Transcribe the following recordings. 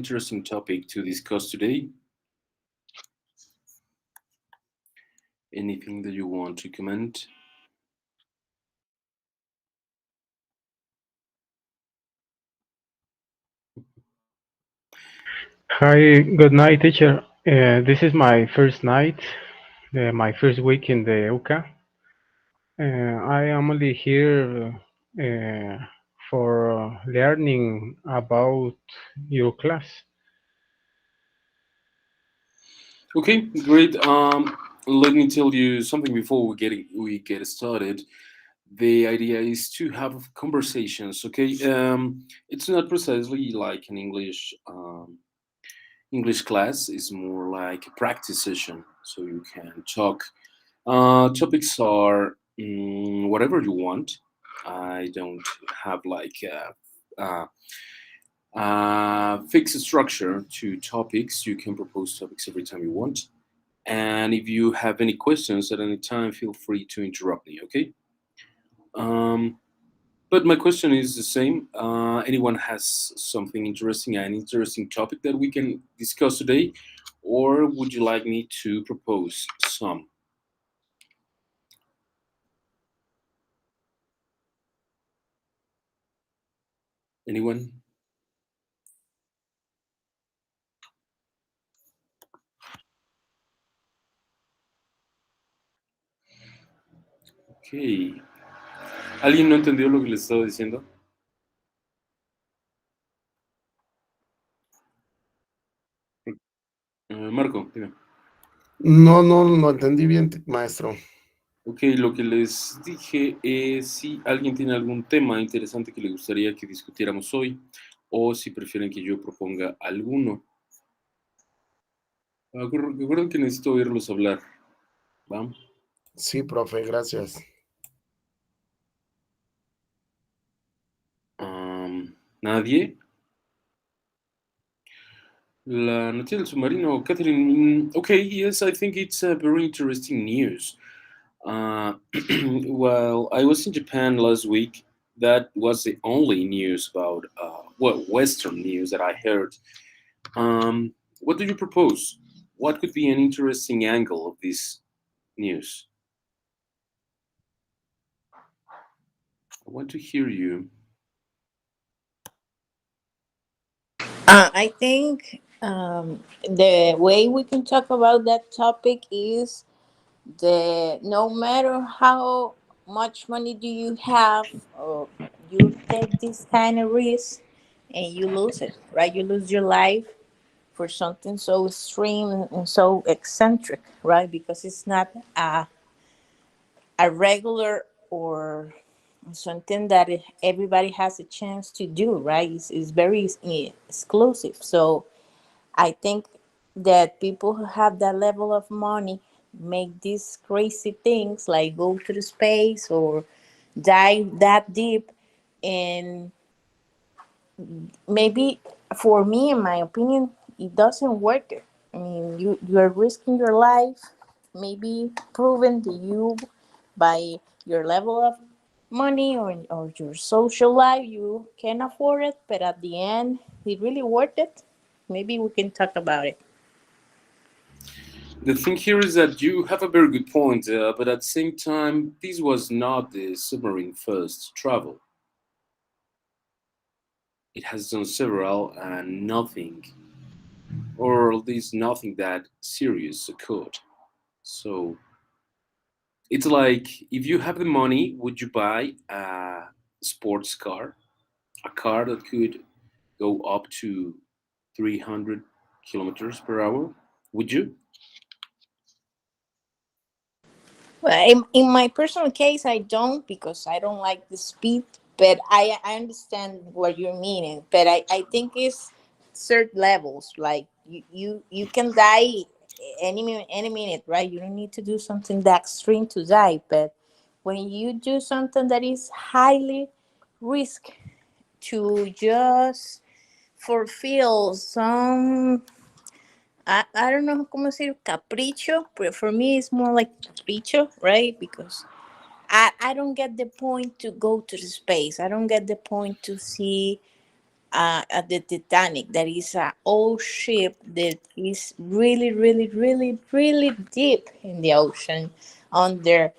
interesting topic to discuss today. Anything that you want to comment? Hi, good night, teacher. This is my first night, my first week in the UCA. I am only here for learning about your class. Okay, great. Let me tell you something before we get started. The idea is to have conversations. Okay, it's not precisely like an English class. It's more like a practice session, so you can talk. Topics are whatever you want. I don't have like fixed structure to topics. You can propose topics every time you want. And if you have any questions at any time, feel free to interrupt me, okay? Um, but my question is the same. Anyone has something interesting, an interesting topic that we can discuss today? Or would you like me to propose some? Anyone? Ok. ¿Alguien no entendió lo que les estaba diciendo? Marco, dime. No, no, no entendí bien, maestro. Ok, lo que les dije es si alguien tiene algún tema interesante que le gustaría que discutiéramos hoy o si prefieren que yo proponga alguno. Recuerden que necesito oírlos hablar. ¿Va? Sí, profe, gracias. ¿Nadie? La noticia del submarino, Catherine. Okay, yes, I think it's a very interesting news. Uh, well, I was in Japan last week. That was the only news about, well, Western news that I heard. What do you propose? What could be an interesting angle of this news? I want to hear you. I think the way we can talk about that topic is the no matter how much money do you have, or you take this kind of risk and you lose it, right? You lose your life for something so extreme and so eccentric, right? Because it's not a regular or something that everybody has a chance to do, right? It's very exclusive. So I think that people who have that level of money make these crazy things like go to the space or dive that deep. And maybe for me, in my opinion, it doesn't work. I mean, you are risking your life, maybe proven to you by your level of money or your social life, you can afford it, but at the end, is it really worth it? Maybe we can talk about it. The thing here is that you have a very good point, but at the same time, this was not the submarine first travel. It has done several, and nothing, or at least nothing that serious occurred. So it's like if you have the money, would you buy a sports car, a car that could go up to 300 kilometers per hour? Would you? Well, in my personal case, I don't because I don't like the speed. But I understand what you're meaning. But I think it's certain levels. Like you can die any minute, right? You don't need to do something that extreme to die. But when you do something that is highly risk to just fulfill some I don't know cómo decir capricho, but for me it's more like capricho, right? Because I don't get the point to go to the space. I don't get the point to see at the Titanic. That is a old ship that is really, really, really, really deep in the ocean under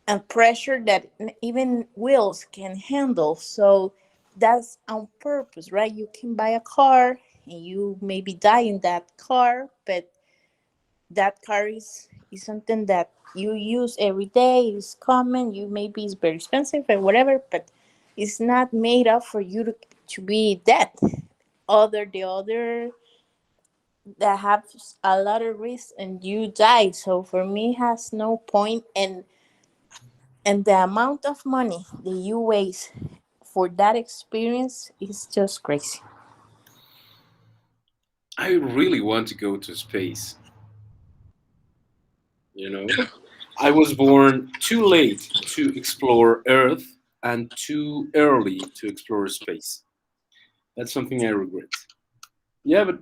a pressure that even wheels can handle. So that's on purpose, right? You can buy a car and you maybe die in that car, but that car is something that you use every day. It's common. You maybe it's very expensive or whatever, but it's not made up for you to be dead. The other that have a lot of risk and you die. So for me, it has no point. And the amount of money that you waste for that experience is just crazy. I really want to go to space. You know, I was born too late to explore Earth and too early to explore space. That's something I regret. Yeah, but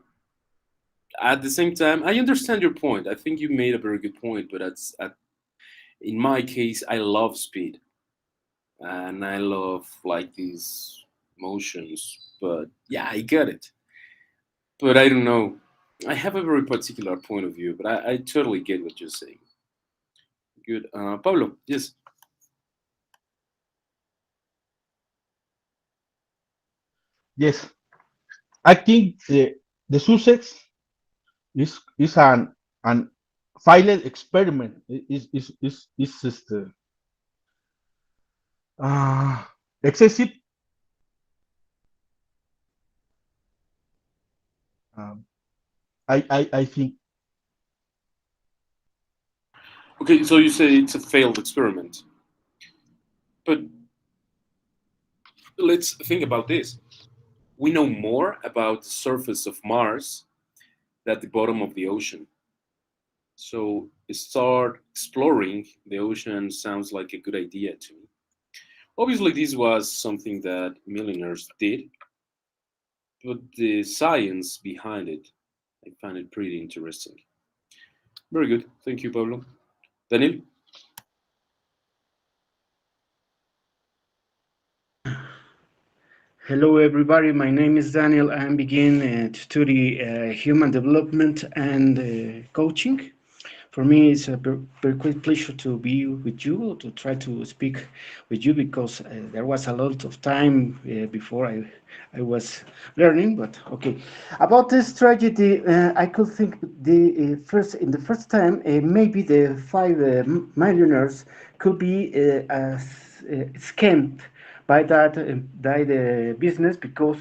at the same time, I understand your point. I think you made a very good point. But in my case, I love speed and I love like these motions. But yeah, I get it. But I don't know. I have a very particular point of view, but I totally get what you're saying. Good. Pablo, yes. Yes, I think the success is an failed experiment. Is just uh, excessive. Um, I think Okay, so you say it's a failed experiment. But let's think about this. We know more about the surface of Mars than the bottom of the ocean. So start exploring the ocean sounds like a good idea to me. Obviously, this was something that millionaires did, but the science behind it, I find it pretty interesting. Very good. Thank you, Pablo. Daniel? Hello, everybody. My name is Daniel. I am begin to study human development and coaching. For me, it's a very great pleasure to be with you, to try to speak with you because there was a lot of time before I was learning. But okay, about this tragedy, I could think in the first time maybe the five millionaires could be scammed by the business because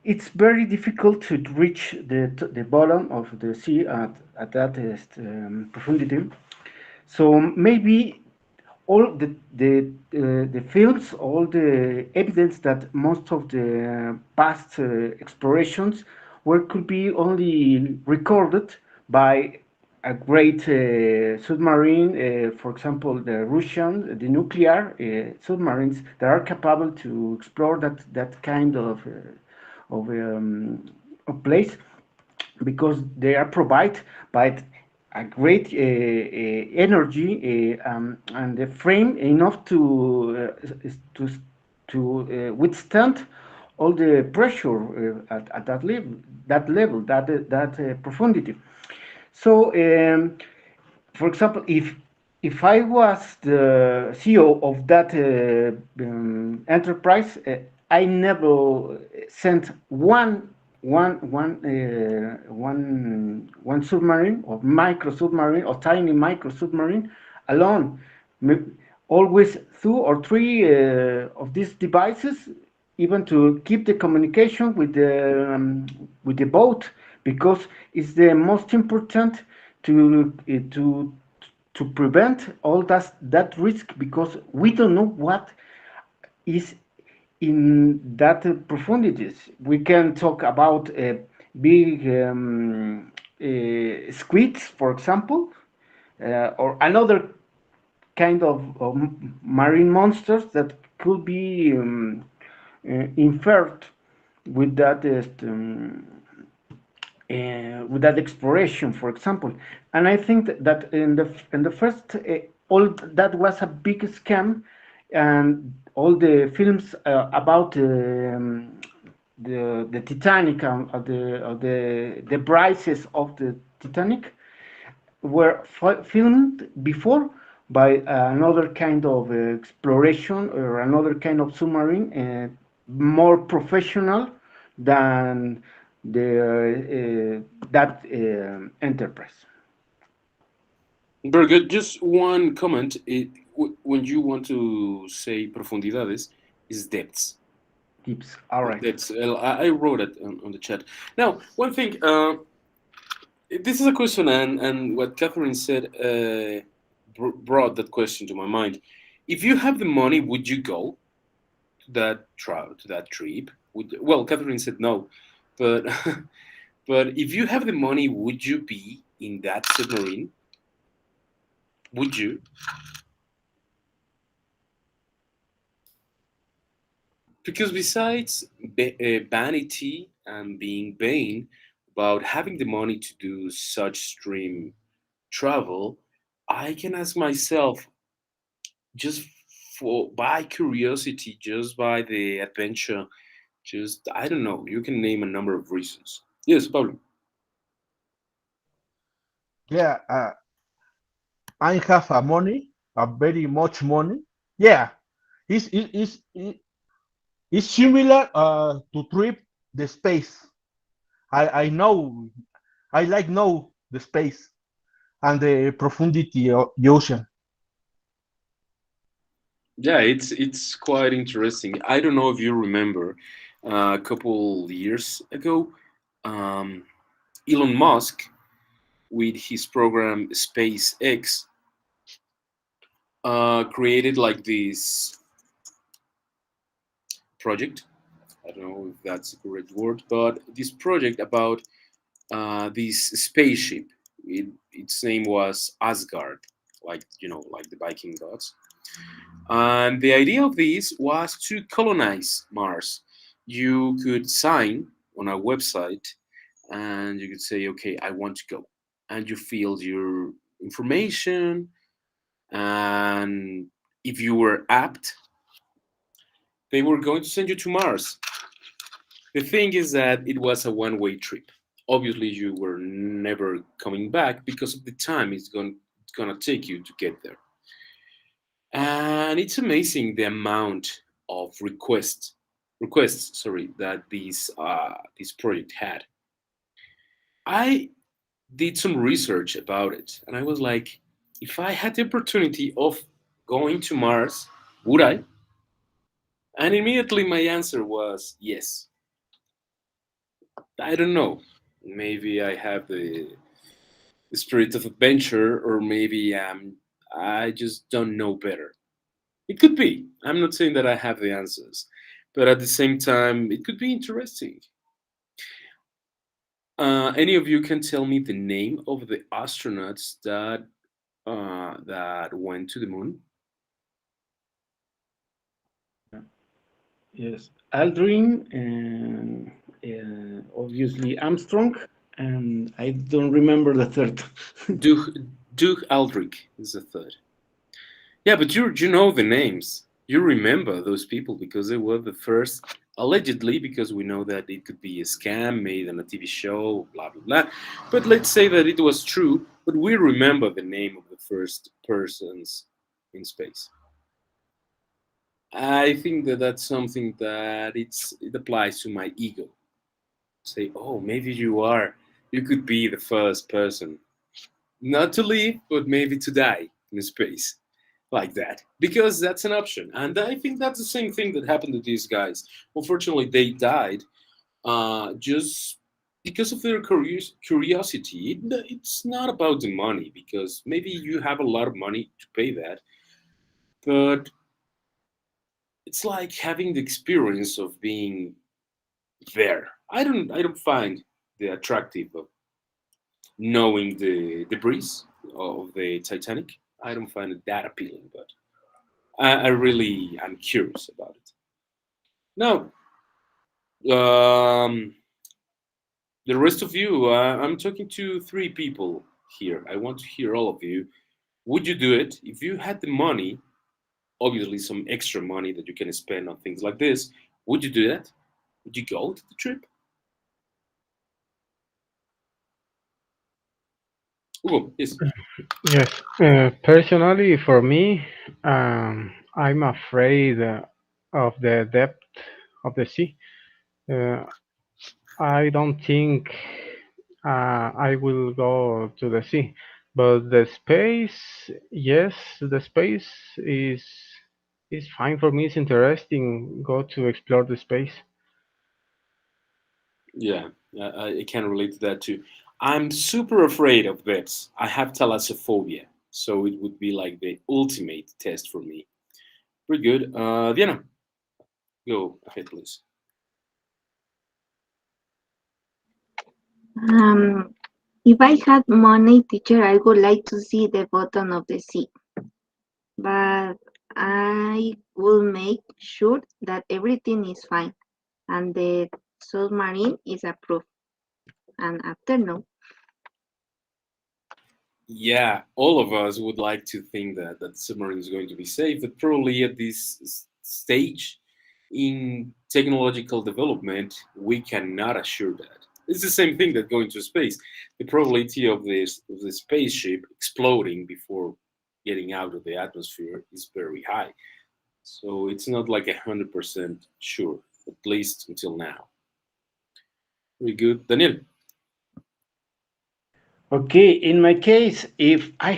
it's very difficult to reach the bottom of the sea at that profundity. So maybe all the films, all the evidence that most of the past explorations were could be only recorded by a great submarine, for example, the Russian, the nuclear submarines that are capable to explore that kind of place because they are provided by a great energy and the frame enough to withstand all the pressure at that profundity. So for example, if I was the CEO of that enterprise, I never sent one submarine or micro submarine or tiny micro submarine alone. Always two or three of these devices, even to keep the communication with the boat, because it's the most important to to prevent all that risk because we don't know what is in that profundities. We can talk about big squids, for example, or another kind of marine monsters that could be inferred with with that exploration, for example. And I think that in the first, all that was a big scam, and all the films about the Titanic and the prices of the Titanic were filmed before by another kind of exploration or another kind of submarine, more professional than the that enterprise. Very good. Just one comment. When you want to say profundidades, is depths. Tips. All right. Depths. I wrote it on the chat. Now, one thing. This is a question, and what Catherine said brought that question to my mind. If you have the money, would you go to that trip? Well, Catherine said no, but but if you have the money, would you be in that submarine? Would you? Because besides vanity and being vain about having the money to do such stream travel, I can ask myself, just for by curiosity, just by the adventure, just I don't know. You can name a number of reasons. Yes, Pablo. Yeah, I have a money, a very much money. Yeah, it's similar to trip the space. I know I like know the space and the profundity of the ocean. Yeah, it's quite interesting. I don't know if you remember, a couple years ago, um, Elon Musk with his program SpaceX created like this project. I don't know if that's the correct word, but this project about this spaceship. Its name was Asgard, like like the Viking gods. And the idea of this was to colonize Mars. You could sign on a website, and you could say, "Okay, I want to go," and you fill your information, and if you were apt, they were going to send you to Mars. The thing is that it was a one-way trip. Obviously, you were never coming back because of the time it's gonna take you to get there. And it's amazing the amount of requests, sorry, that this project had. I did some research about it, and I was like, if I had the opportunity of going to Mars, would I? And immediately my answer was yes. I don't know. Maybe I have the spirit of adventure, or maybe I just don't know better. It could be. I'm not saying that I have the answers, but at the same time, it could be interesting. Any of you can tell me the name of the astronauts that went to the moon? Yes, Aldrin and obviously Armstrong, and I don't remember the third. Doug Doug Aldrich is the third. Yeah, but you know the names. You remember those people because they were the first, allegedly, because we know that it could be a scam made on a TV show, blah blah blah. But let's say that it was true, but we remember the name of the first persons in space. I think that that's something that it applies to my ego. Say, oh, maybe you could be the first person not to live, but maybe to die in space like that, because that's an option. And I think that's the same thing that happened to these guys. Unfortunately, they died just because of their curiosity. It's not about the money, because maybe you have a lot of money to pay that, but it's like having the experience of being there. I don't find the attractive of knowing the debris of the Titanic. I don't find it that appealing, but I really am curious about it. Now, um, the rest of you, I'm talking to three people here. I want to hear all of you. Would you do it if you had the money? Obviously, some extra money that you can spend on things like this. Would you do that? Would you go to the trip? Oh, yes. Yes. Personally, for me, I'm afraid of the depth of the sea. Uh, I don't think I will go to the sea, but the space, yes, the space is fine for me. It's interesting. Go to explore the space. Yeah, I can relate to that too. I'm super afraid of beds. I have thalassophobia, so it would be like the ultimate test for me. Pretty good. Diana, go ahead, please. Um, if I had money, teacher, I would like to see the bottom of the sea, but I will make sure that everything is fine and the submarine is approved. And after no, Yeah, all of us would like to think that the submarine is going to be safe, but probably at this stage in technological development, we cannot assure that. It's the same thing that going to space. The probability of this of the spaceship exploding before getting out of the atmosphere is very high. So it's not like 100% sure, at least until now. Very good, Daniel. Okay, in my case, if I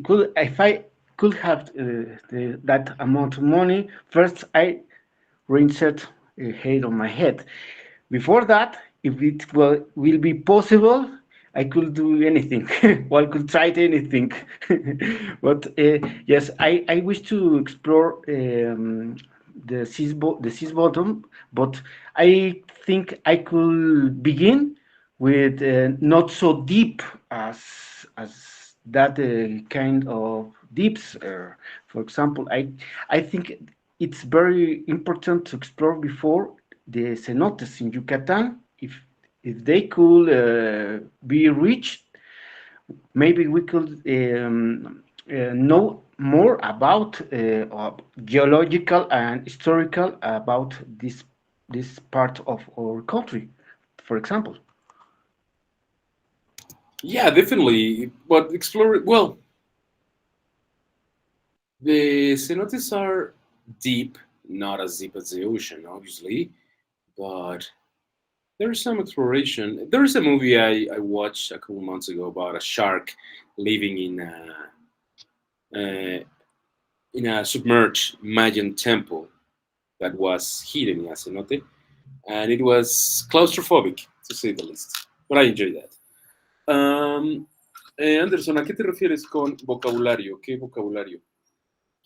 could have that amount of money, first I rinsed a head on my head. Before that, if it will be possible, I could do anything. Or I could try anything. But yes, I wish to explore the sea's bottom, but I think I could begin with not so deep as that kind of deeps. For example, I think it's very important to explore before the cenotes in Yucatan. If they could be reached, maybe we could know more about geological and historical about this part of our country, for example. Yeah, definitely. But explore well, the cenotes are deep, not as deep as the ocean, obviously, but there's some exploration. There is a movie I watched a couple months ago about a shark living uh, in a submerged Mayan temple that was hidden in a cenote, and it was claustrophobic, to say the least. But I enjoyed that. Anderson, ¿a qué te refieres con vocabulario? ¿Qué vocabulario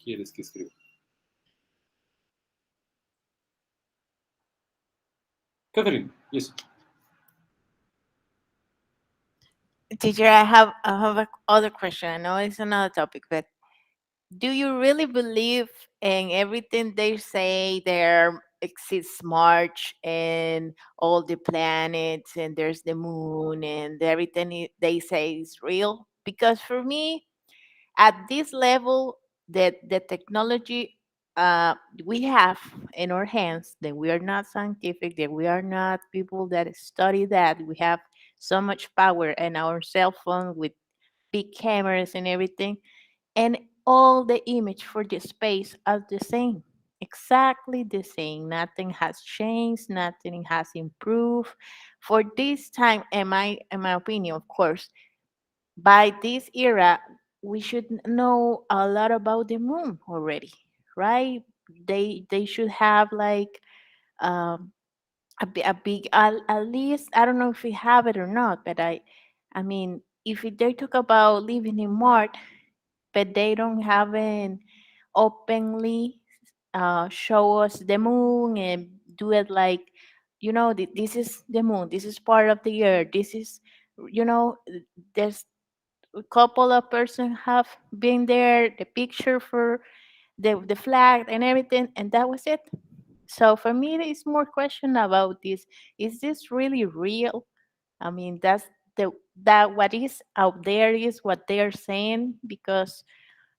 quieres que escriba? Catherine, yes. Teacher, I have a other question. I know it's another topic, but do you really believe in everything they say there exists March and all the planets and there's the moon and everything they say is real? Because for me, at this level, that the technology uh, we have in our hands, that we are not scientific, that we are not people that study that, we have so much power in our cell phone with big cameras and everything, and all the image for the space are the same, exactly the same. Nothing has changed, nothing has improved for this time. In my opinion, of course, by this era we should know a lot about the moon already, right? They should have like um a big at least, I don't know if we have it or not, but I mean, if they talk about living in Mars, but they don't haven't openly show us the moon and do it like, this is the moon, this is part of the earth, this is, there's a couple of person have been there, the picture for the flag and everything, and that was it. So for me it's more question about this: is this really real? I mean, the that what is out there is what they're saying, because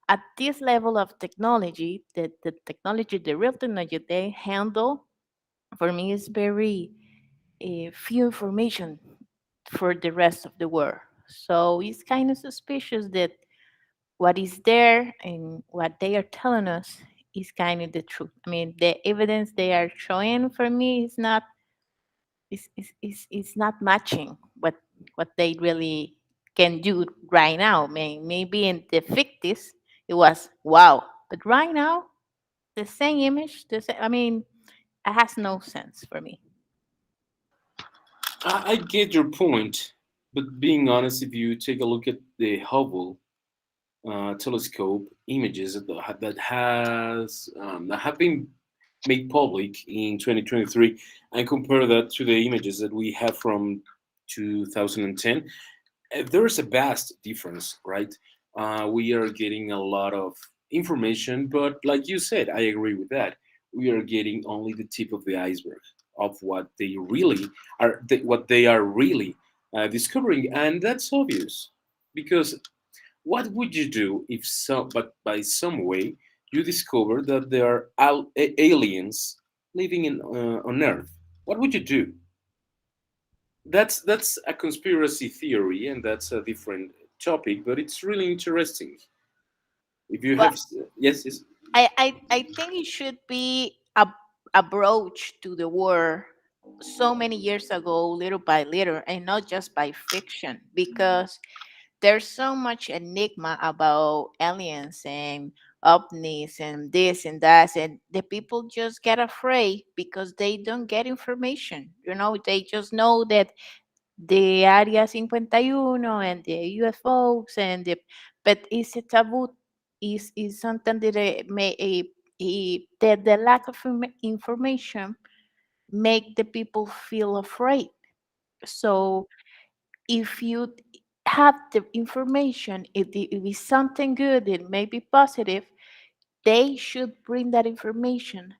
at this level of technology, the technology, the real technology they handle, For me, it's very few information for the rest of the world. So it's kind of suspicious that what is there and what they are telling us is kind of the truth. I mean, the evidence they are showing for me is not matching what they really can do right now. I mean, maybe in the 50s it was wow, but right now the same image, I mean, it has no sense for me. I get your point, but being honest, if you take a look at the Hubble telescope images that have been made public in 2023 and compare that to the images that we have from 2010, there's a vast difference, right? We are getting a lot of information, but like you said, I agree with that. We are getting only the tip of the iceberg of what they really what they are really discovering, and that's obvious because what would you do if but by some way you discover that there are aliens living on Earth? What would you do? That's a conspiracy theory, and that's a different topic, but it's really interesting. If you Well, have, yes, yes, I think it should be a broach to the war so many years ago, little by little, and not just by fiction, because there's so much enigma about aliens and ovnis and this and that, and the people just get afraid because they don't get information. You know, they just know that the Area 51 and the UFOs and the, but it's a taboo, is something that that the lack of information make the people feel afraid. So if you have the information, if it is something good, it may be positive, they should bring that information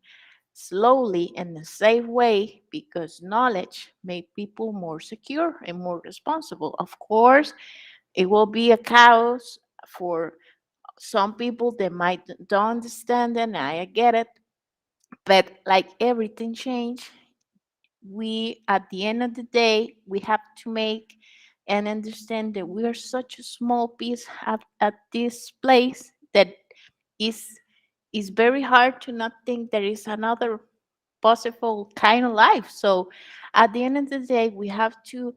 slowly in a safe way because knowledge make people more secure and more responsible. Of course, it will be a chaos for some people that might don't understand, and I get it. But like everything change, we at the end of the day we have to make and understand that we are such a small piece at this place that is is very hard to not think there is another possible kind of life. So at the end of the day, we have to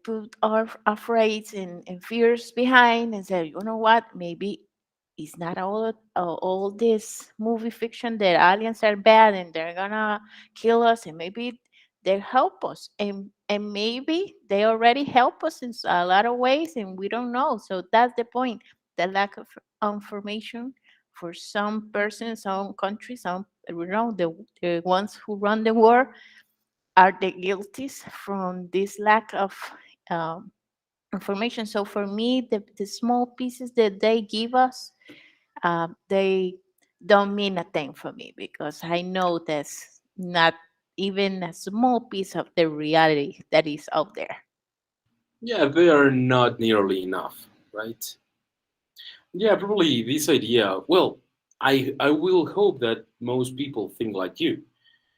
put our afraid and fears behind and say, you know what, maybe it's not all this movie fiction that aliens are bad and they're gonna kill us, and maybe they help us, and maybe they already help us in a lot of ways and we don't know. So that's the point, the lack of information for some persons, some countries, some, you know, the ones who run the war are the guilties from this lack of um, information. So for me, the small pieces that they give us, they don't mean a thing for me because I know that's not even a small piece of the reality that is out there. yeah, they are not nearly enough, right? Yeah, probably this idea. Well, I will hope that most people think like you.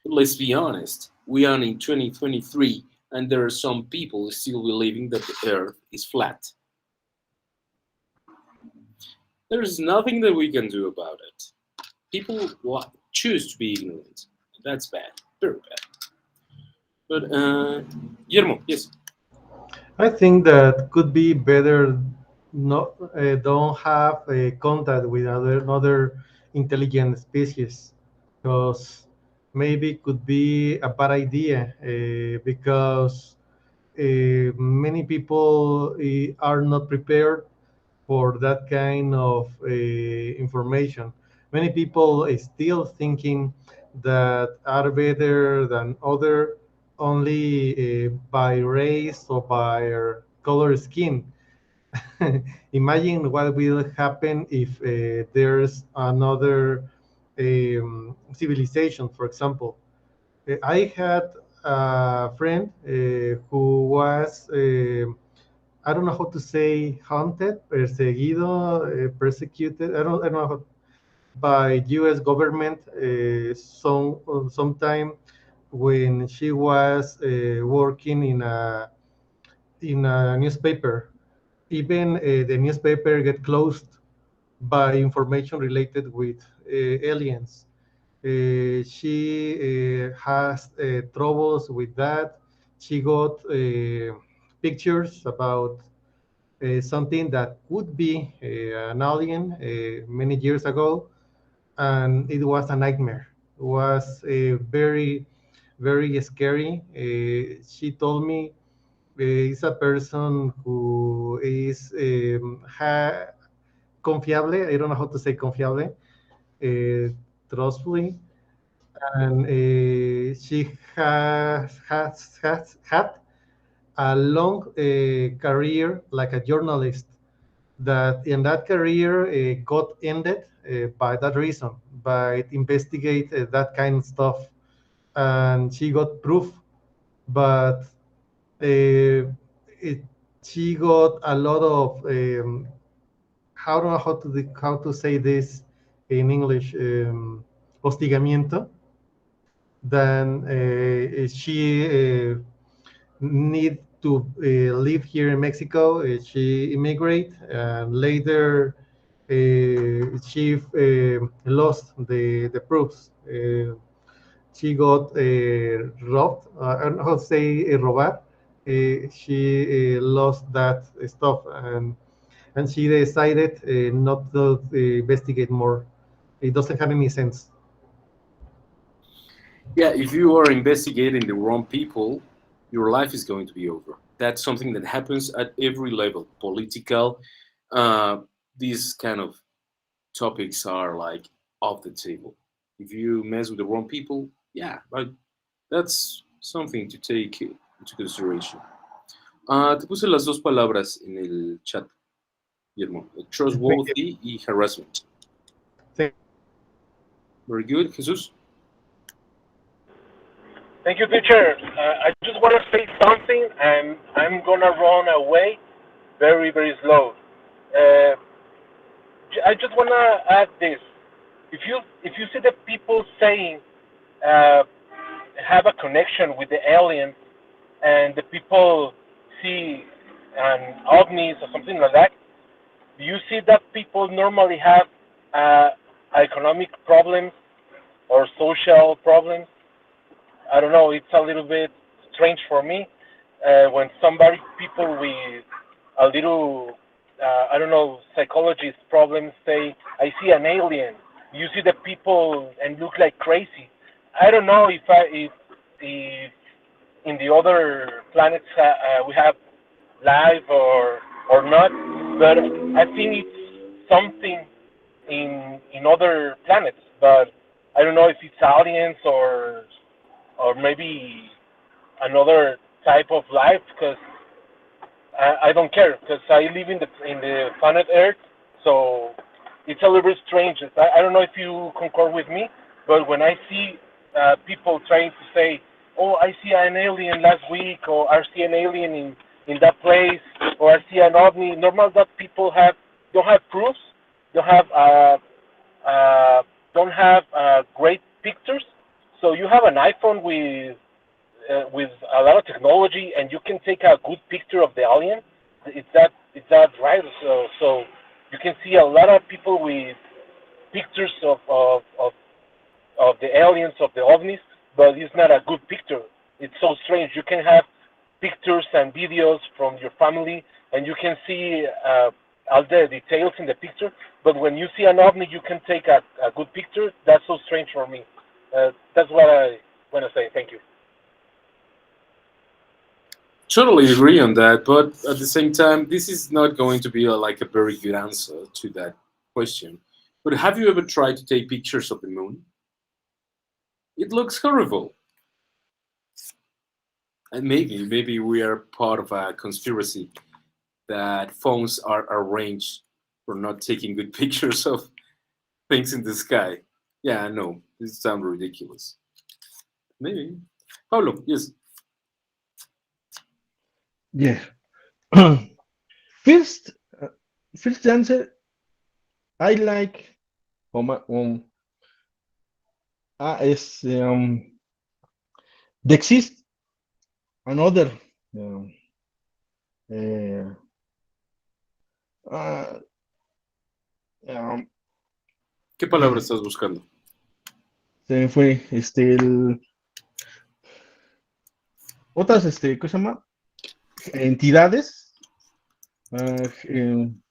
But let's be honest, we are in 2023, and there are some people still believing that the Earth is flat. There is nothing that we can do about it. People choose to be ignorant. That's bad, very bad. But Guillermo, yes. I think that could be better not don't have a contact with other intelligent species because maybe could be a bad idea because many people are not prepared for that kind of information. Many people are still thinking that are better than other only by race or by color skin. Imagine what will happen if there's another civilization, for example. I had a friend who was I don't know how to say haunted, perseguido, persecuted. I don't know how, by U.S. government sometime when she was working in a newspaper. Even the newspaper get closed by information related with aliens. She has troubles with that. She got pictures about something that could be an alien many years ago, and it was a nightmare. It was very, very scary. She told me is a person who is confiable. I don't know how to say confiable, trustfully, and she has had a long career like a journalist. That in that career got ended by that reason, by investigate that kind of stuff, and she got proof, but it, she got a lot of how don't know how to say this in English, hostigamiento. Then she need to live here in Mexico. She immigrate, and later she lost the proofs. She got robbed. I don't know how to say robar. She lost that stuff, and she decided not to investigate more. It doesn't have any sense. Yeah, if you are investigating the wrong people, your life is going to be over. That's something that happens at every level, political. Uh, these kind of topics are like off the table. If you mess with the wrong people, yeah, but that's something to take into consideration. Te puse las dos palabras en el chat, Guillermo, Thank you. trustworthy y harassment. Thank Very good, Jesus. Thank you, teacher. I just want to say something, and I'm gonna run away very, very slow. Uh, I just want to add this. If you see the people saying uh, have a connection with the aliens, and the people see an ovnis or something like that, you see that people normally have uh, economic problems or social problems. I don't know. It's a little bit strange for me when somebody, people with a little, I don't know, psychologist problems say, "I see an alien." You see the people and look like crazy. I don't know if in the other planets we have life or not, but I think it's something in other planets. But I don't know if it's aliens or maybe another type of life because I don't care because I live in the planet Earth, so it's a little bit strange. I don't know if you concur with me, but when I see people trying to say, "Oh, I see an alien last week," or "I see an alien in that place," or "I see an ovni," normal that people have don't have proofs, don't have uh, don't have great pictures. So you have an iPhone with a lot of technology, and you can take a good picture of the alien. It's that right? So you can see a lot of people with pictures of the aliens of the ovnis, but it's not a good picture. It's so strange. You can have pictures and videos from your family, and you can see all the details in the picture. But when you see an ovni, you can take a good picture. That's so strange for me. That's what I want to say. Thank you. Totally agree on that, but at the same time, this is not going to be like a very good answer to that question. But have you ever tried to take pictures of the moon? It looks horrible. And maybe we are part of a conspiracy that phones are arranged for not taking good pictures of things in the sky. Yeah, I know. This sounds ridiculous. Maybe. Pablo, yes. Yes. first, first answer, I like Es there exists another um, uh, uh, um, ¿Qué palabra estás buscando? se me fue otras ¿cómo se llama? Entidades, uh, um,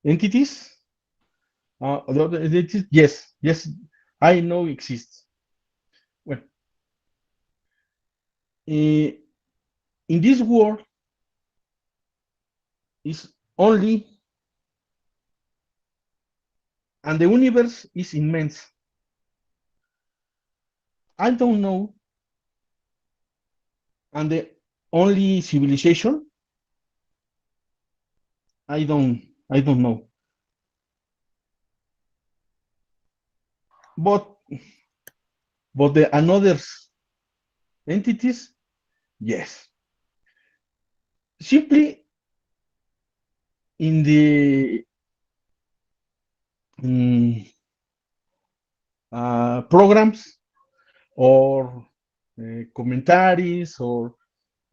entities. The other entities, yes, yes, I know exists. Well, in this world is only, and the universe is immense. I don't know, and the only civilization, I don't know. But the another entities, yes. Simply in the mm, programs or commentaries or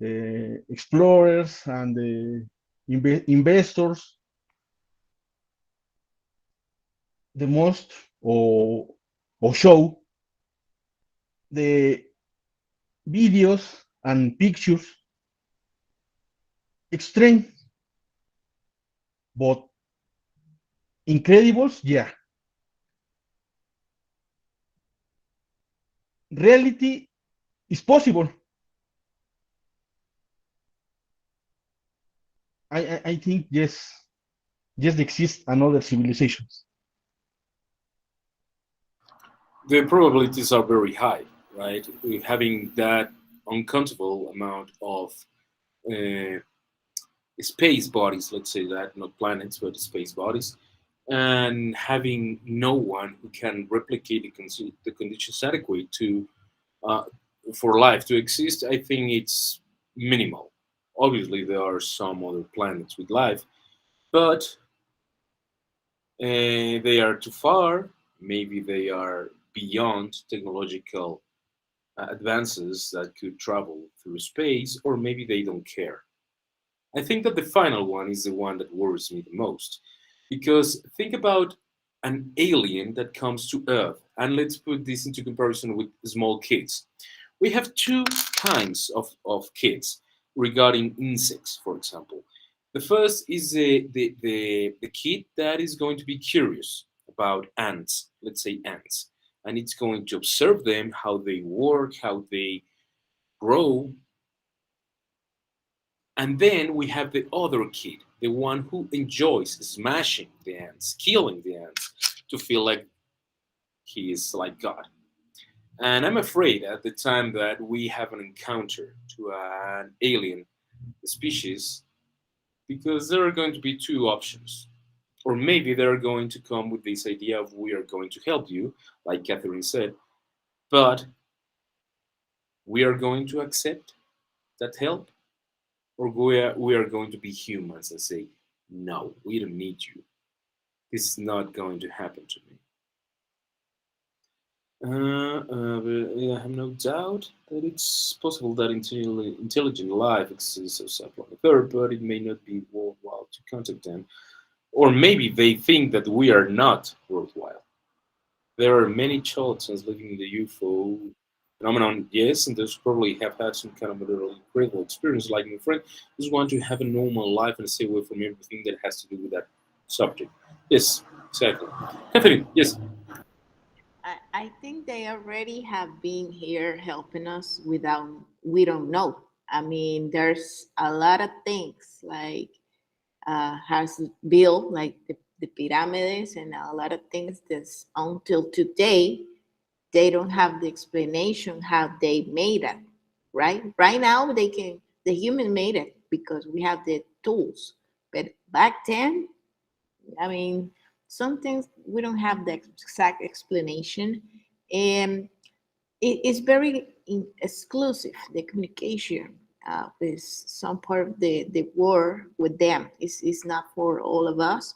explorers and investors, the most or show the videos and pictures extreme but incredibles. Yeah, reality is possible. I think yes, yes exist another civilizations. The probabilities are very high, right? Having that uncountable amount of uh, space bodies, let's say that, not planets, but space bodies, and having no one who can replicate the conditions adequate to uh, for life to exist, I think it's minimal. Obviously, there are some other planets with life, but they are too far. Maybe they are beyond technological advances that could travel through space, or maybe they don't care. I think that the final one is the one that worries me the most. Because think about an alien that comes to Earth, and let's put this into comparison with small kids. We have two kinds of kids regarding insects, for example. The first is the kid that is going to be curious about ants, let's say ants, and it's going to observe them, how they work, how they grow, and then we have the other kid, the one who enjoys smashing the ants, killing the ants, to feel like he is like God. And I'm afraid at the time that we have an encounter to an alien species, because there are going to be two options. Or maybe they're going to come with this idea of we are going to help you, like Catherine said, but we are going to accept that help, or we are going to be humans and say, no, we don't need you. This is not going to happen to me. But yeah, I have no doubt that it's possible that intelligent life exists outside planet Earth, but it may not be worthwhile to contact them. Or maybe they think that we are not worthwhile. There are many charlatans living in the UFO phenomenon, yes, and those probably have had some kind of a really incredible experience, like my friend, just want to have a normal life and stay away from everything that has to do with that subject. Yes, exactly. Catherine, yes. I think they already have been here helping us without we don't know. I mean, there's a lot of things like has built like the pyramids and a lot of things that's until today they don't have the explanation how they made it. Right now they can the human made it because we have the tools, but back then, I mean, some things we don't have the exact explanation, and it's very exclusive the communication. is some part of the war with them. It's not for all of us,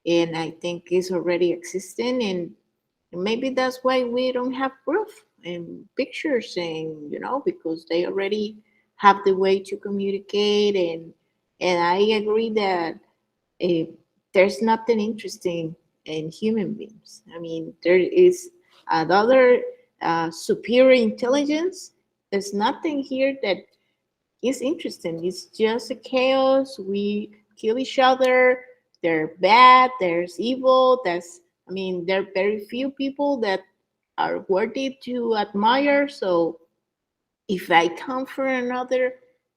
and I think it's already existing, and maybe that's why we don't have proof and pictures, and because they already have the way to communicate, and I agree that uh, there's nothing interesting in human beings. I mean, there is another superior intelligence. There's nothing here that is interesting. It's just a chaos. We kill each other. They're bad. There's evil. I mean, there are very few people that are worthy to admire. So if I come from another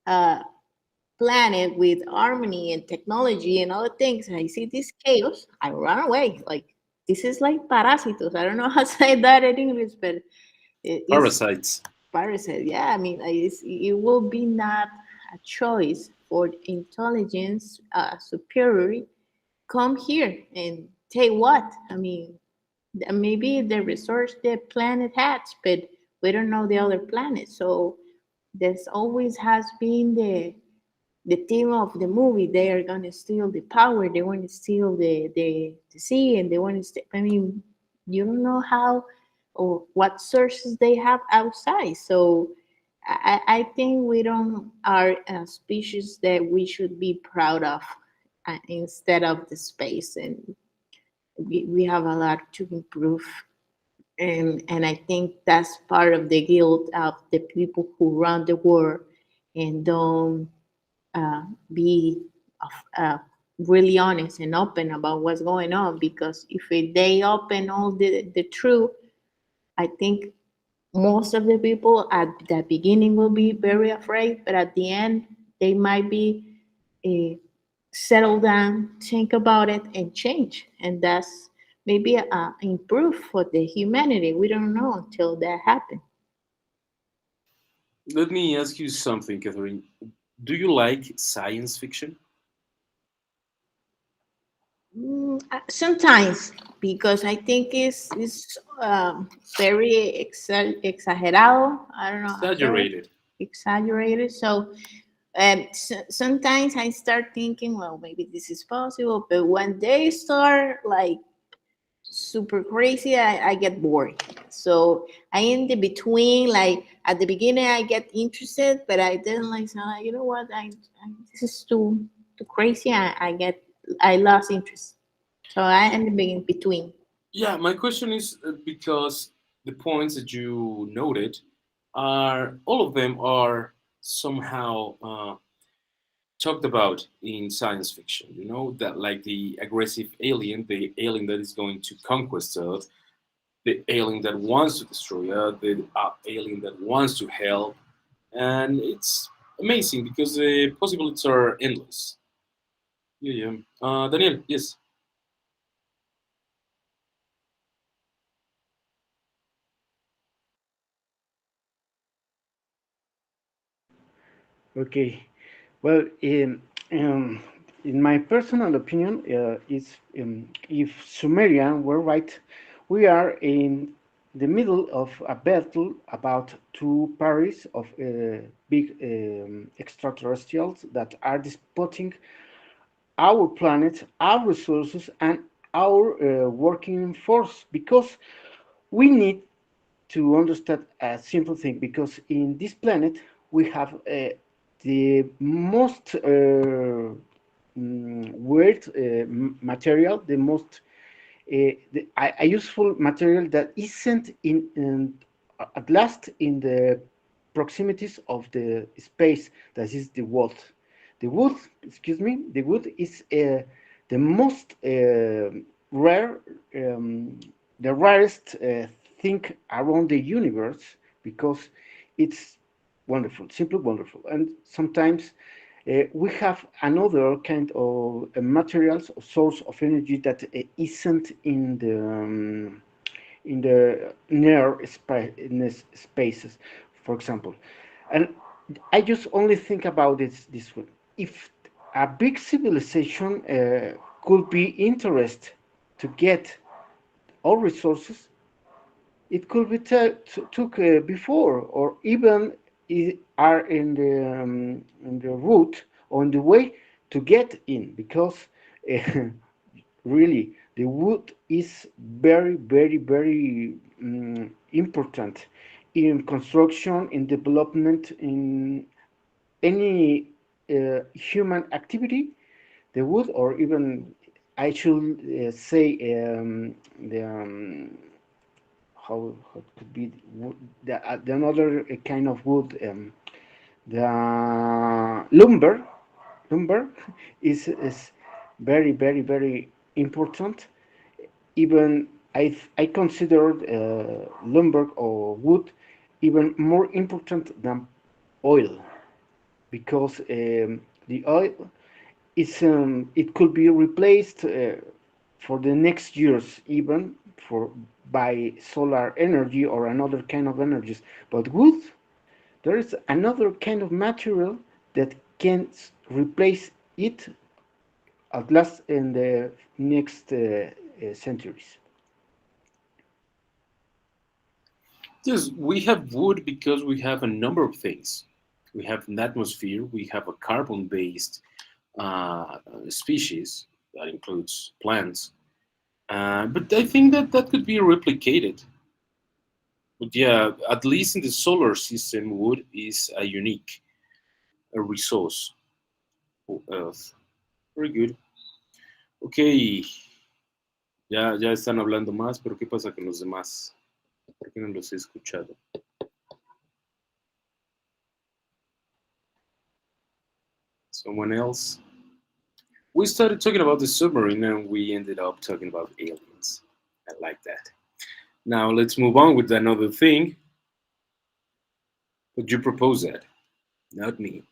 uh, planet with harmony and technology and other things, and I see this chaos, I run away. Like, this is like parasitos. I don't know how to say that in English, but it's Parasites. parasite. Yeah, I mean, it will be not a choice for intelligence superior come here and take what? I mean, maybe the resource the planet has, but we don't know the other planets. So there's always has been the theme of the movie. They are gonna steal the power. They want to steal the sea, and they want to. I mean, you don't know how or what sources they have outside. So I think we don't are a species that we should be proud of instead of the space, and we have a lot to improve. And I think that's part of the guilt of the people who run the world and don't uh, be uh, really honest and open about what's going on, because if they open all the truth, I think most of the people at the beginning will be very afraid, but at the end they might be settle down, think about it, and change, and that's maybe improve for the humanity. We don't know until that happens. Let me ask you something, Catherine. Do you like science fiction? Sometimes, because I think it's very exagerado. I don't know how to say it. Exaggerated. Exaggerated. So, sometimes I start thinking, well, maybe this is possible, but when they start like super crazy, I get bored. So I in the between, like at the beginning I get interested, but I didn't like, so like, you know what, this is too crazy. I lost interest. So I am in between. Yeah, my question is because the points that you noted are all of them are somehow talked about in science fiction. You know that like the aggressive alien, the alien that is going to conquest Earth, the alien that wants to destroy Earth, the alien that wants to help, and it's amazing because the possibilities are endless. Yeah, yeah. Daniel, yes. Okay. Well, in my personal opinion, is if Sumerian were right, we are in the middle of a battle about two parties of big extraterrestrials that are disputing our planet, our resources, and our working force, because we need to understand a simple thing, because in this planet we have the most weird material, the most a useful material that isn't in at last in the proximities of the space, that is the wood. The wood, excuse me, the wood is the most rare, um, the rarest thing around the universe, because it's wonderful, simply wonderful. And sometimes we have another kind of materials or source of energy that isn't in the near spaces, for example. And I just only think about this one. If a big civilization could be interested to get all resources, it could be took before, or even are in the route, on the way to get in, because uh, really the wood is very important in construction, in development, in any human activity. The wood, or even I should say, the how could be wood, the another kind of wood, the lumber is very important. Even I considered lumber or wood even more important than oil, because the oil is it could be replaced for the next years, even for by solar energy or another kind of energies. But wood, there is another kind of material that can replace it at last in the next centuries. Yes, we have wood because we have a number of things. We have an atmosphere, we have a carbon based species that includes plants. But I think that that could be replicated. But yeah, at least in the solar system, wood is a unique a resource for Earth. Very good. Ok, ya están hablando más, pero ¿qué pasa con los demás? ¿Por qué no los he escuchado? Someone else? We started talking about the submarine and we ended up talking about aliens. I like that. Now let's move on with another thing. But you propose that, not me.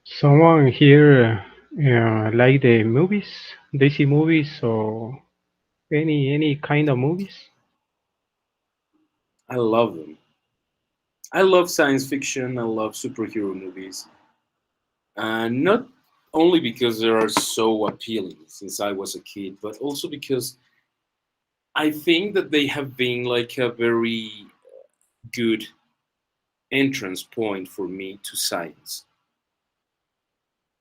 Someone here like the movies, DC movies, or any kind of movies? I love them. I love science fiction. I love superhero movies. Not only because they are so appealing since I was a kid, but also because I think that they have been like a very good entrance point for me to science.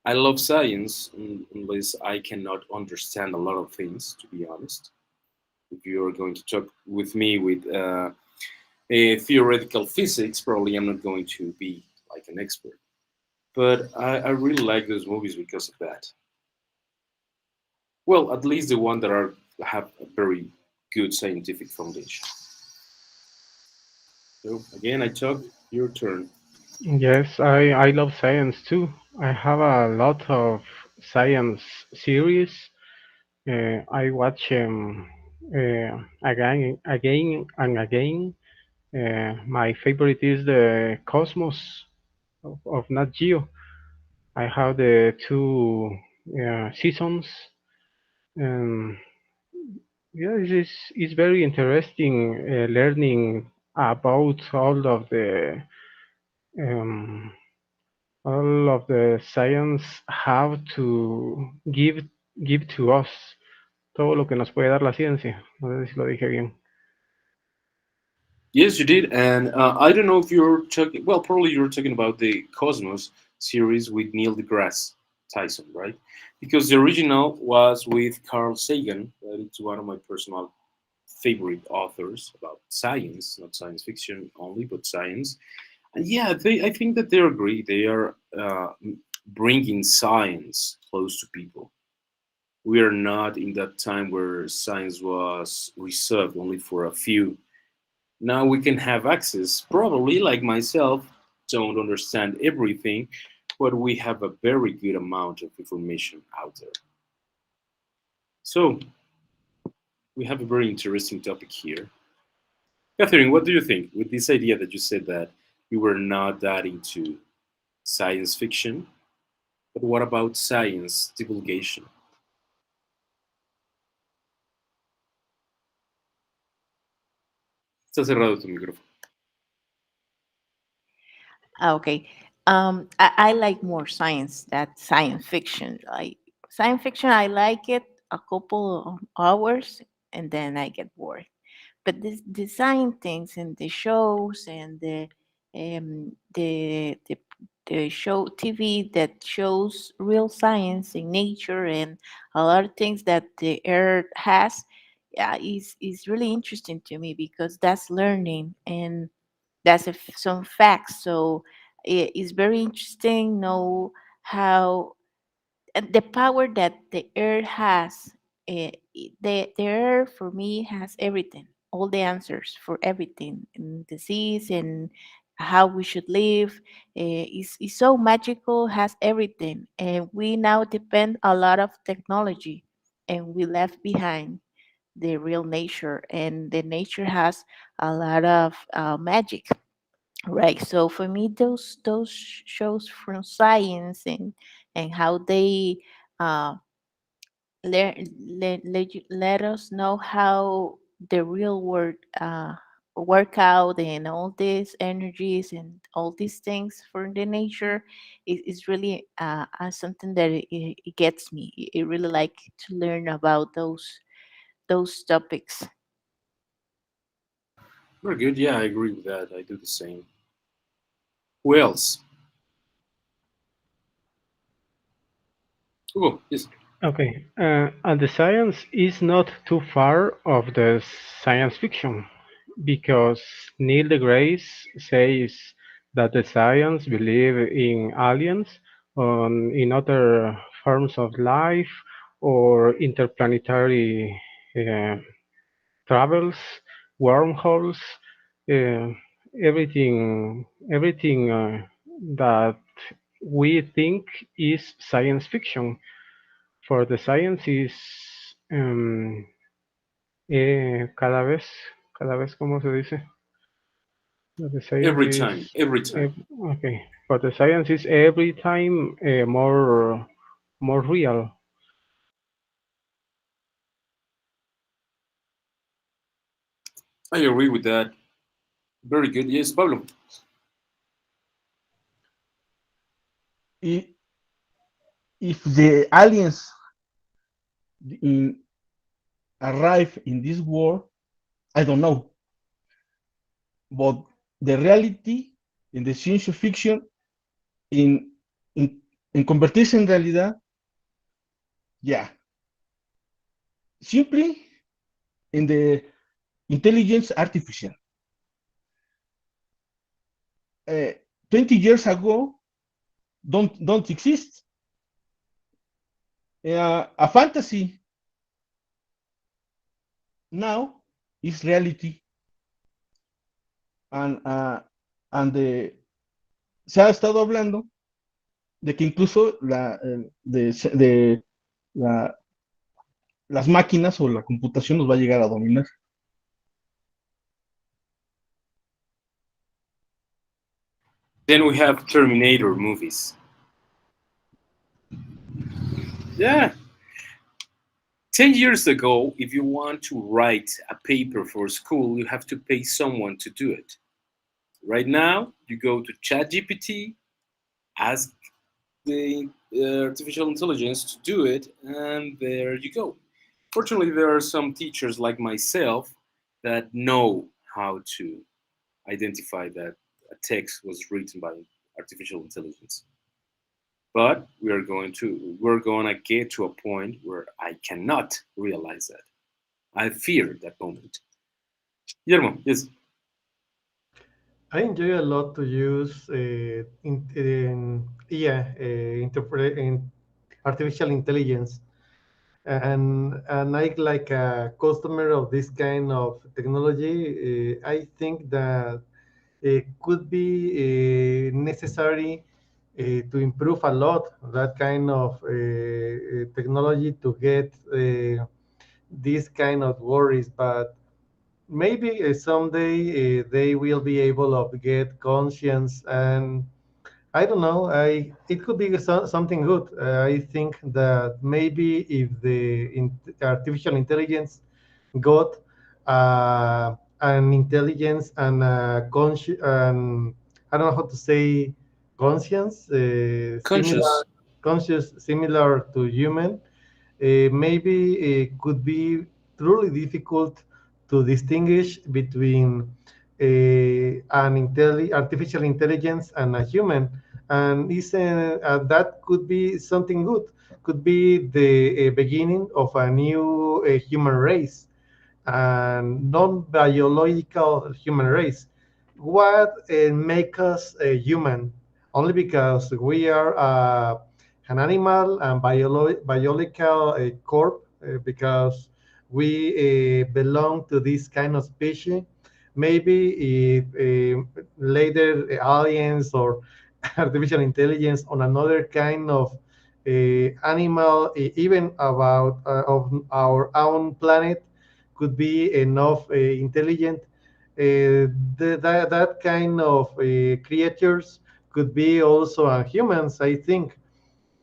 I love science unless I cannot understand a lot of things, to be honest. If you're going to talk with me with a theoretical physics, probably I'm not going to be like an expert. But I really like those movies because of that. Well, at least the one that are have a very good scientific foundation. So again, I talk. Your turn. Yes, I love science too. I have a lot of science series. I watch again and again. My favorite is the Cosmos of Nat Geo. I have the two seasons. Um, yeah, it's very interesting learning about um, all of the science have to give to us. Todo lo que nos puede dar la ciencia. No sé si lo dije bien. Yes, you did, and I don't know if you're talking. Well, probably you're talking about the Cosmos series with Neil deGrasse Tyson, right? Because the original was with Carl Sagan. That is one of my personal favorite authors about science, not science fiction only, but science. And yeah, I think that they agree. They are bringing science close to people. We are not in that time where science was reserved only for a few. Now we can have access, probably like myself, don't understand everything, but we have a very good amount of information out there. So we have a very interesting topic here. Catherine, what do you think with this idea that you said that you were not that into science fiction? But what about science divulgation? Está cerrado tu micrófono. Okay. I like more science than science fiction. Like science fiction, I like it a couple of hours and then I get bored. but this design things and the shows and um, the the the show TV that shows real science in nature and a lot of things that the earth has, yeah, is really interesting to me because that's learning and that's some facts. So it is very interesting know how and the power that the earth has. The earth for me has everything, all the answers for everything, and disease and how we should live. Is so magical, has everything, and we now depend a lot of technology, and we left behind the real nature, and the nature has a lot of magic. Right. So for me, those shows from science and how they uh, let us know how the real world work out and all these energies and all these things for the nature is really something that it gets me. It really like to learn about those topics. Very good. Yeah, I agree with that. I do the same. Who else? Oh, yes. Okay, and the science is not too far of the science fiction because Neil deGrasse says that the science believe in aliens, in other forms of life, or interplanetary uh, travels, wormholes, uh, everything that we think is science fiction. For the science is cada vez, ¿cómo se dice? The science Every is, time, every time. okay, but the science is every time more real. I agree with that. Very good. Yes, Pablo. I- If the aliens in, arrive in this world, I don't know. But the reality in the science fiction, in, in, en convertirse en realidad, ya. Simply in the intelligence artificial. Uh, 20 years ago, don't exist. A fantasy now is reality, and, se ha estado hablando de que incluso la- las máquinas o la computación nos va a llegar a dominar. Then we have Terminator movies. Yeah. 10 years ago, if you want to write a paper for school, you have to pay someone to do it. Right now, you go to ChatGPT, ask the artificial intelligence to do it, and there you go. Fortunately, there are some teachers like myself that know how to identify that a text was written by artificial intelligence. But we're going to get to a point where I cannot realize that. I fear that moment. Guillermo, yes. I enjoy a lot to use yeah, interpret in artificial intelligence, and I like a customer of this kind of technology. I think that it could be necessary to improve a lot that kind of technology to get these kind of worries, but maybe someday they will be able to get conscience, and I don't know. It could be something good. I think that maybe if the artificial intelligence got an intelligence and and I don't know how to say conscience, Conscious. similar to human, maybe it could be truly difficult to distinguish between artificial intelligence and a human. And that could be something good, could be the beginning of a new human race and non-biological human race. What make us a human? Only because we are an animal and biological corp, because we belong to this kind of species. Maybe if later aliens or artificial intelligence on another kind of animal, even about of our own planet, could be enough intelligent. That kind of creatures could be also humans, I think,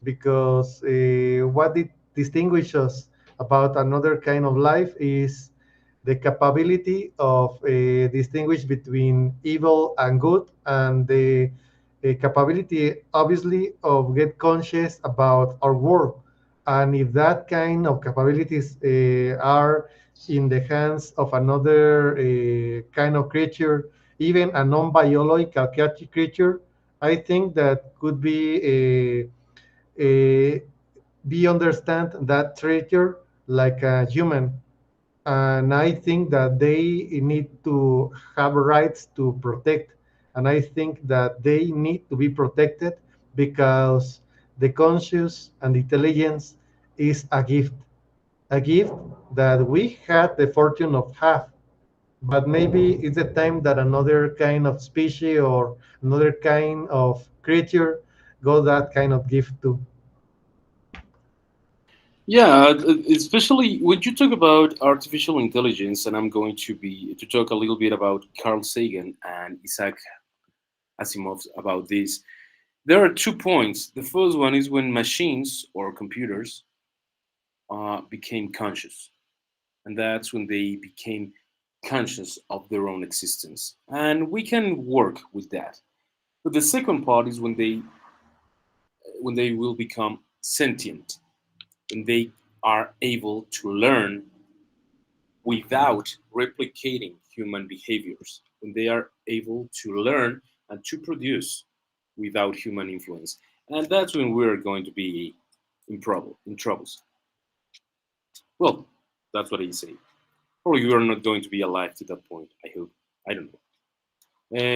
because what it distinguishes us about another kind of life is the capability of distinguish between evil and good, and the capability, obviously, of get conscious about our world. And if that kind of capabilities are in the hands of another kind of creature, even a non-biological creature, I think that could be understand that creature like a human. And I think that they need to have rights to protect, and I think that they need to be protected because the conscious and intelligence is a gift that we had the fortune of have, but maybe it's a time that another kind of species or another kind of creature got that kind of gift too. Yeah, especially when you talk about artificial intelligence, and I'm going to talk a little bit about Carl Sagan and Isaac Asimov about this. There are 2 points. The first one is when machines or computers became conscious, and that's when they became conscious of their own existence, and we can work with that. But the second part is when they will become sentient, when they are able to learn without replicating human behaviors, when they are able to learn and to produce without human influence. And that's when we're going to be in troubles. Well, that's what I say. Or you are not going to be alive to that point, I hope. I don't know.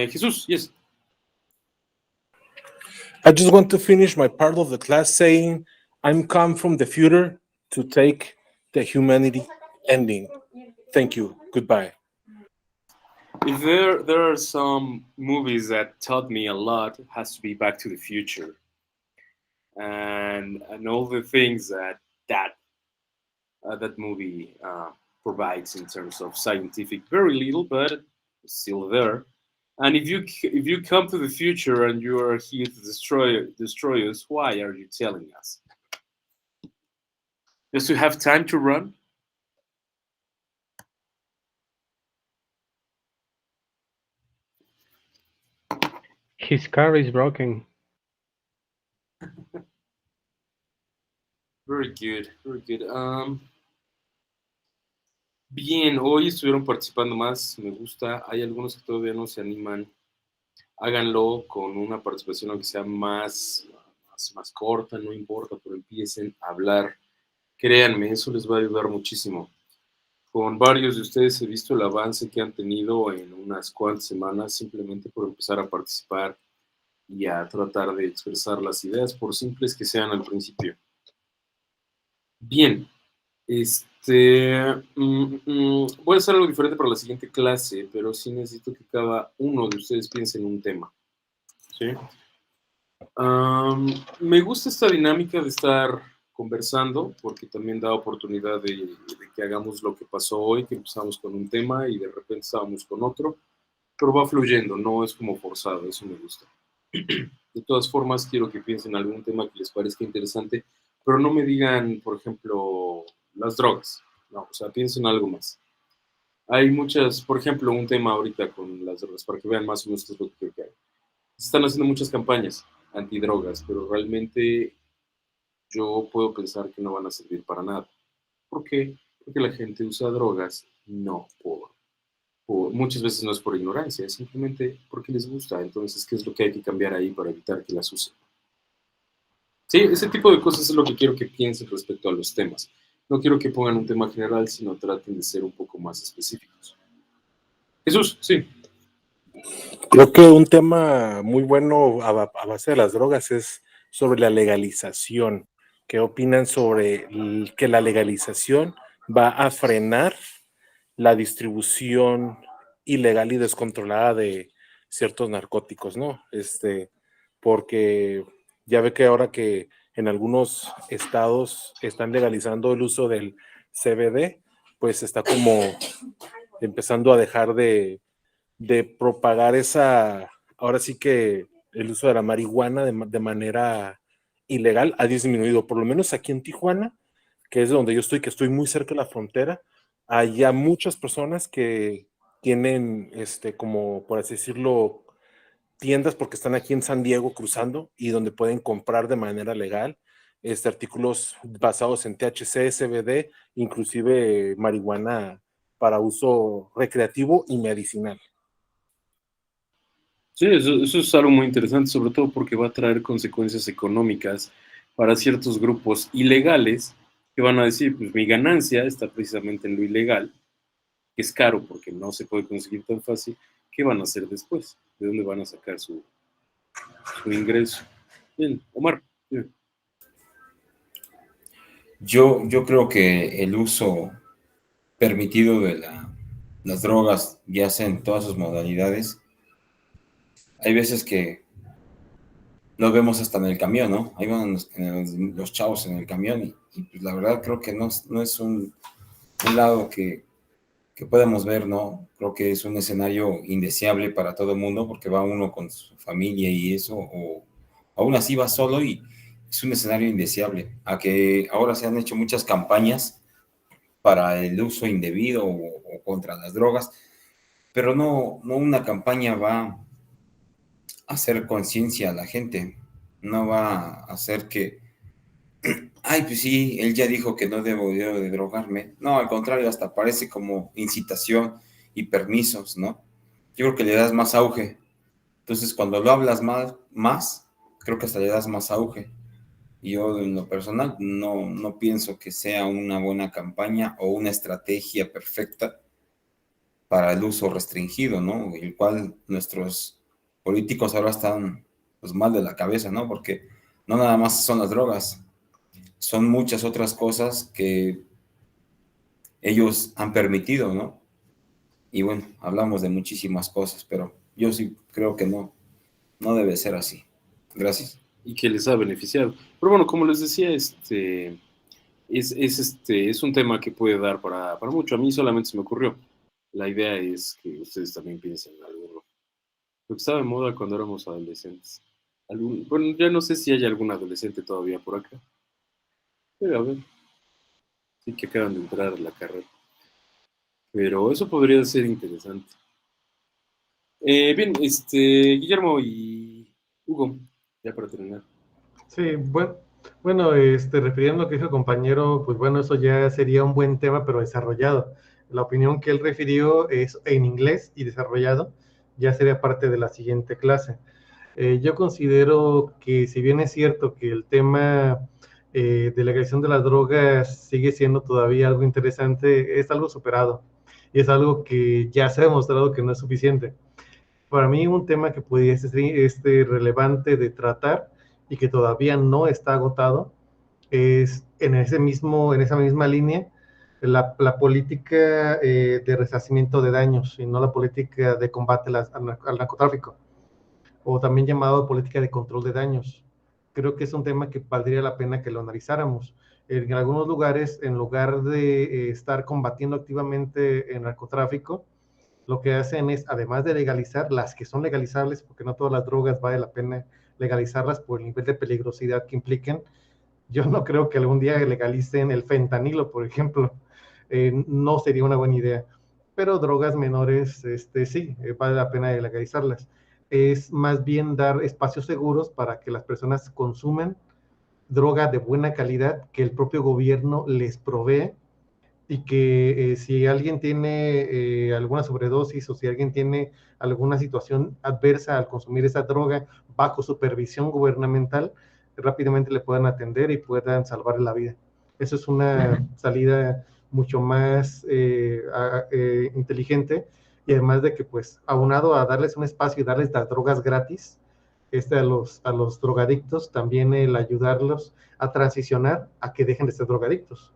Jesus, yes. I just want to finish my part of the class saying I'm come from the future to take the humanity ending. Thank you. Goodbye. If there are some movies that taught me a lot, it has to be Back to the Future, and all the things that movie provides in terms of scientific, very little, but still there. And if you come to the future and you are here to destroy us, why are you telling us? Just to have time to run? His car is broken. Very good, very good. Bien, hoy estuvieron participando más, me gusta. Hay algunos que todavía no se animan. Háganlo con una participación aunque sea más corta, no importa, pero empiecen a hablar. Créanme, eso les va a ayudar muchísimo. Con varios de ustedes he visto el avance que han tenido en unas cuantas semanas simplemente por empezar a participar y a tratar de expresar las ideas, por simples que sean al principio. Bien, voy a hacer algo diferente para la siguiente clase, pero sí necesito que cada uno de ustedes piense en un tema. ¿Sí? Me gusta esta dinámica de estar conversando porque también da oportunidad de que hagamos lo que pasó hoy, que empezamos con un tema y de repente estábamos con otro, pero va fluyendo, no es como forzado, eso me gusta. De todas formas, quiero que piensen en algún tema que les parezca interesante, pero no me digan, por ejemplo, las drogas, no, o sea, piensen en algo más. Hay muchas, por ejemplo, un tema ahorita con las drogas, para que vean más o menos qué es lo que quiero que haga. Se están haciendo muchas campañas antidrogas, pero realmente yo puedo pensar que no van a servir para nada. ¿Por qué? Porque la gente usa drogas No, muchas veces no es por ignorancia, es simplemente porque les gusta. Entonces, ¿qué es lo que hay que cambiar ahí para evitar que las usen? Sí, ese tipo de cosas es lo que quiero que piensen respecto a los temas. No quiero que pongan un tema general, sino traten de ser un poco más específicos. Jesús, sí. Creo que un tema muy bueno a base de las drogas es sobre la legalización. ¿Qué opinan sobre que la legalización va a frenar la distribución ilegal y descontrolada de ciertos narcóticos, ¿no? Porque ya ve que ahora que en algunos estados están legalizando el uso del CBD, pues está como empezando a dejar de propagar ahora sí que el uso de la marihuana de manera ilegal ha disminuido, por lo menos aquí en Tijuana, que es donde yo estoy, que estoy muy cerca de la frontera, hay ya muchas personas que tienen, como por así decirlo, tiendas porque están aquí en San Diego cruzando y donde pueden comprar de manera legal artículos basados en THC, CBD, inclusive marihuana para uso recreativo y medicinal. Sí, eso es algo muy interesante, sobre todo porque va a traer consecuencias económicas para ciertos grupos ilegales que van a decir, pues mi ganancia está precisamente en lo ilegal, que es caro porque no se puede conseguir tan fácil. ¿Qué van a hacer después? ¿De dónde van a sacar su ingreso? Bien, Omar. Bien. Yo creo que el uso permitido de las drogas, ya sea en todas sus modalidades, hay veces que lo vemos hasta en el camión, ¿no? Ahí van los chavos en el camión y pues la verdad creo que no es un lado que podemos ver, ¿no? Creo que es un escenario indeseable para todo el mundo porque va uno con su familia y eso, o aún así va solo y es un escenario indeseable. A que ahora se han hecho muchas campañas para el uso indebido o contra las drogas, pero no una campaña va a hacer conciencia a la gente, no va a hacer que, ay, pues sí, él ya dijo que no debo de drogarme. No, al contrario, hasta parece como incitación y permisos, ¿no? Yo creo que le das más auge. Entonces, cuando lo hablas más, creo que hasta le das más auge. Y yo, en lo personal, no pienso que sea una buena campaña o una estrategia perfecta para el uso restringido, ¿no? El cual nuestros políticos ahora están pues mal de la cabeza, ¿no? Porque no nada más son las drogas, son muchas otras cosas que ellos han permitido, ¿no? Y bueno, hablamos de muchísimas cosas, pero yo sí creo que no debe ser así. Gracias. Y que les ha beneficiado. Pero bueno, como les decía, es un tema que puede dar para mucho. A mí solamente se me ocurrió. La idea es que ustedes también piensen en algo. Lo que estaba de moda cuando éramos adolescentes. Bueno, ya no sé si hay algún adolescente todavía por acá. Pero a ver, sí que acaban de entrar a la carrera. Pero eso podría ser interesante. Bien, Guillermo y Hugo, ya para terminar. Sí, bueno, refiriendo a lo que dijo el compañero, pues bueno, eso ya sería un buen tema, pero desarrollado. La opinión que él refirió es en inglés y desarrollado, ya sería parte de la siguiente clase. Yo considero que si bien es cierto que el tema de legalización de las drogas sigue siendo todavía algo interesante, es algo superado y es algo que ya se ha demostrado que no es suficiente. Para mí un tema que pudiese ser relevante de tratar y que todavía no está agotado es en esa misma línea la política de resarcimiento de daños y no la política de combate al narcotráfico, o también llamado política de control de daños. Creo que es un tema que valdría la pena que lo analizáramos. En algunos lugares, en lugar de estar combatiendo activamente el narcotráfico, lo que hacen es, además de legalizar las que son legalizables, porque no todas las drogas vale la pena legalizarlas por el nivel de peligrosidad que impliquen. Yo no creo que algún día legalicen el fentanilo, por ejemplo. No sería una buena idea. Pero drogas menores, sí, vale la pena legalizarlas. Es más bien dar espacios seguros para que las personas consuman droga de buena calidad que el propio gobierno les provee y que si alguien tiene alguna sobredosis o si alguien tiene alguna situación adversa al consumir esa droga bajo supervisión gubernamental, rápidamente le puedan atender y puedan salvarle la vida. Eso es una salida mucho más inteligente, y además de que, pues, aunado a darles un espacio y darles las drogas gratis, a los drogadictos, también el ayudarlos a transicionar a que dejen de ser drogadictos.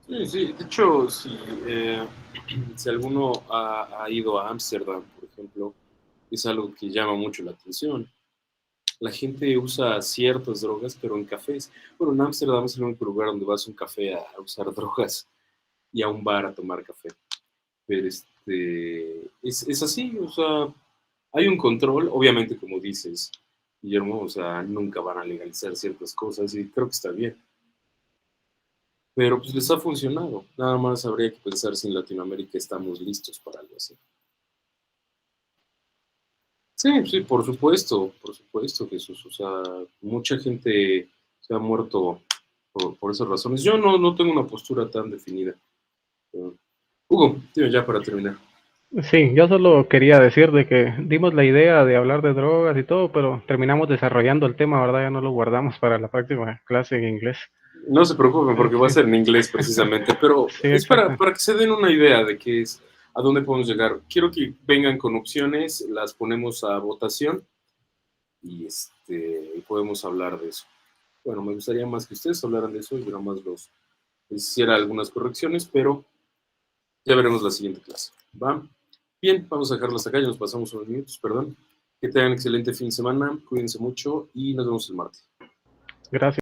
Sí, sí, de hecho, si alguno ha ido a Ámsterdam, por ejemplo, es algo que llama mucho la atención. La gente usa ciertas drogas, pero en cafés. Bueno, en Ámsterdam es el único lugar donde vas a un café a usar drogas y a un bar a tomar café. Pero es así, o sea, hay un control, obviamente, como dices, Guillermo, o sea, nunca van a legalizar ciertas cosas y creo que está bien. Pero pues les ha funcionado. Nada más habría que pensar si en Latinoamérica estamos listos para algo así. Sí, sí, por supuesto, Jesús. O sea, mucha gente se ha muerto por esas razones. Yo no tengo una postura tan definida. Pero- Hugo, dime ya para terminar. Sí, yo solo quería decir de que dimos la idea de hablar de drogas y todo, pero terminamos desarrollando el tema, ¿verdad? Ya no lo guardamos para la próxima clase en inglés. No se preocupen porque va a Sí, ser en inglés precisamente, pero sí, es exacto. para que se den una idea de qué es, a dónde podemos llegar. Quiero que vengan con opciones, las ponemos a votación y podemos hablar de eso. Bueno, me gustaría más que ustedes hablaran de eso y yo nada más les hiciera algunas correcciones, pero ya veremos la siguiente clase. ¿Va? Bien, vamos a dejarlo hasta acá, ya nos pasamos unos minutos, perdón. Que tengan excelente fin de semana, cuídense mucho y nos vemos el martes. Gracias.